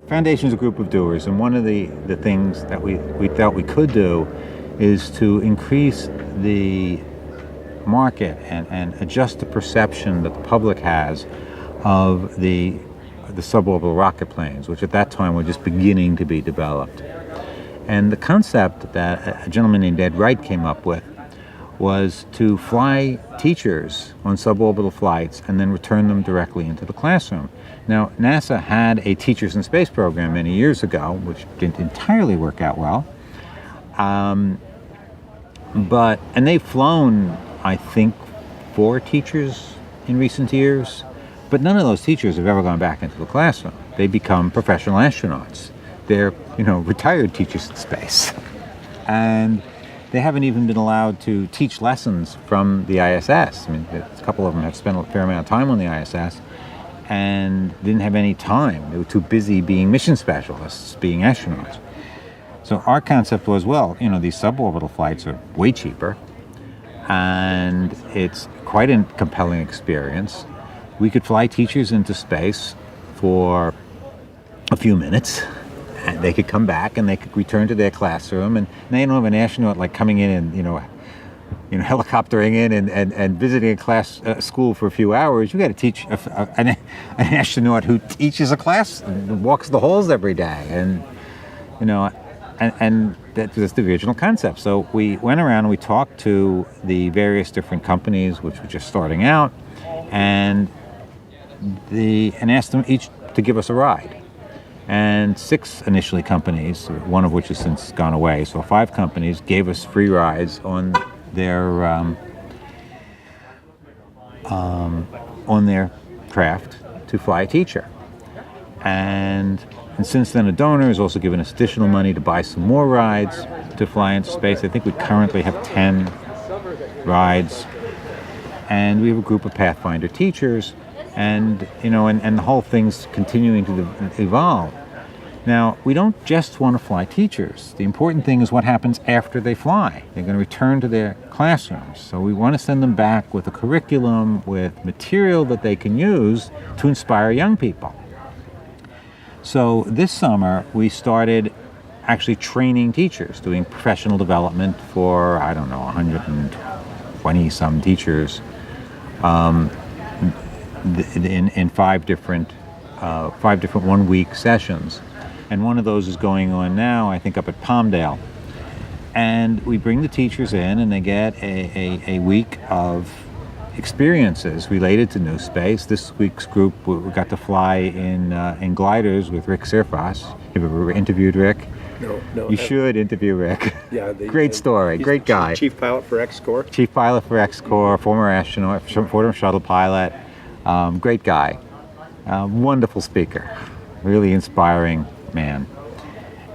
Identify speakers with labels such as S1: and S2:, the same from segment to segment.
S1: Foundation's a group of doers, and one of the things that we thought we could do is to increase the market and adjust the perception that the public has of the suborbital rocket planes, which at that time were just beginning to be developed. And the concept that a gentleman named Ed Wright came up with was to fly teachers on suborbital flights and then return them directly into the classroom. Now, NASA had a Teachers in Space program many years ago, which didn't entirely work out well. And they've flown, I think, 4 teachers in recent years, but none of those teachers have ever gone back into the classroom. They become professional astronauts. They're, retired teachers in space. And they haven't even been allowed to teach lessons from the ISS. I mean, a couple of them have spent a fair amount of time on the ISS and didn't have any time. They were too busy being mission specialists, being astronauts. So our concept was, these suborbital flights are way cheaper, and it's quite a compelling experience. We could fly teachers into space for a few minutes, and they could come back and they could return to their classroom, and they don't have an astronaut like coming in and helicoptering in and visiting a school for a few hours. You got to teach an astronaut who teaches a class and walks the halls every day, and that was the original concept. So we went around and we talked to the various different companies which were just starting out, and asked them each to give us a ride. And 6 initially companies, one of which has since gone away, so 5 companies gave us free rides on their craft to fly a teacher. And since then, a donor has also given us additional money to buy some more rides to fly into space. I think we currently have 10 rides, and we have a group of Pathfinder teachers, and the whole thing's continuing to evolve. Now, we don't just want to fly teachers. The important thing is what happens after they fly. They're going to return to their classrooms. So we want to send them back with a curriculum, with material that they can use to inspire young people. So this summer, we started actually training teachers, doing professional development for, 120-some teachers in 5 different 1-week sessions. And one of those is going on now, I think, up at Palmdale. And we bring the teachers in, and they get a week of experiences related to NewSpace. This week's group, we got to fly in gliders with Rick Sirfas. Have you ever interviewed Rick?
S2: No.
S1: You should interview Rick.
S2: Yeah.
S1: Great story, great guy.
S2: Chief pilot for X-Corps.
S1: Chief pilot for X-Corps, former astronaut, former shuttle pilot. Great guy. Wonderful speaker. Really inspiring man.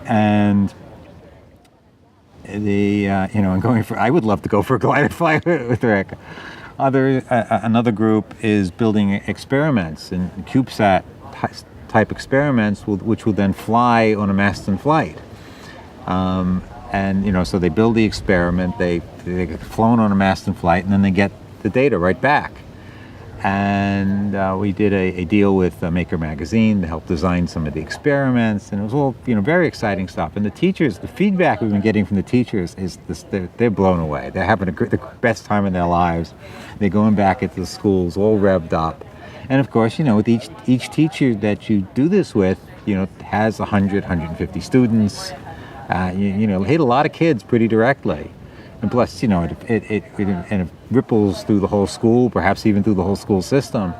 S1: And I would love to go for a glider flight with Rick. Another group is building experiments and CubeSat type experiments, which will then fly on a mast-and flight. So they build the experiment, they get flown on a mast-and flight, and then they get the data right back. And we did a deal with Maker Magazine to help design some of the experiments, and it was all very exciting stuff. And the teachers, the feedback we've been getting from the teachers is they're blown away. They're having the best time in their lives. They're going back into the schools all revved up. And of course, with each teacher that you do this with, has 100, 150 students. Hit a lot of kids pretty directly. And plus, it ripples through the whole school, perhaps even through the whole school system.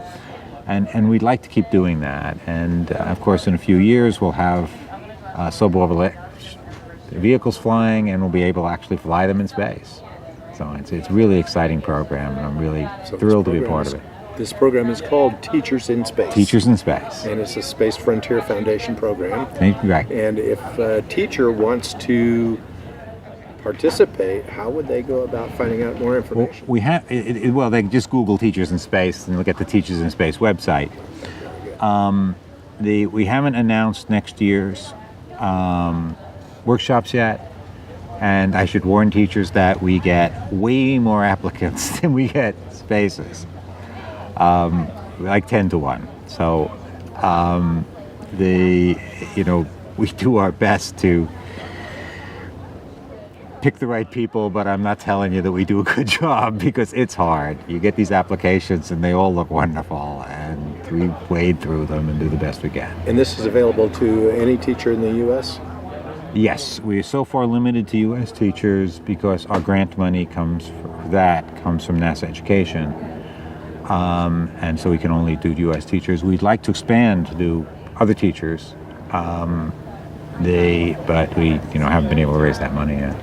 S1: And we'd like to keep doing that. And of course, in a few years, we'll have suborbital vehicles flying, and we'll be able to actually fly them in space. So it's a really exciting program, and I'm really thrilled to be part of it.
S2: This program is called Teachers in Space.
S1: Teachers in Space.
S2: And it's a Space Frontier Foundation program.
S1: Right.
S2: And if a teacher wants to participate, how would they go about finding out more information?
S1: Well, they can just Google Teachers in Space and look at the Teachers in Space website. We haven't announced next year's workshops yet, and I should warn teachers that we get way more applicants than we get spaces, like 10 to 1. So we do our best to pick the right people, but I'm not telling you that we do a good job because it's hard. You get these applications and they all look wonderful, and we wade through them and do the best we can.
S2: And this is available to any teacher in the U.S.?
S1: Yes, we are so far limited to U.S. teachers because our grant money comes from NASA Education, and so we can only do U.S. teachers. We'd like to expand to do other teachers, but we haven't been able to raise that money yet.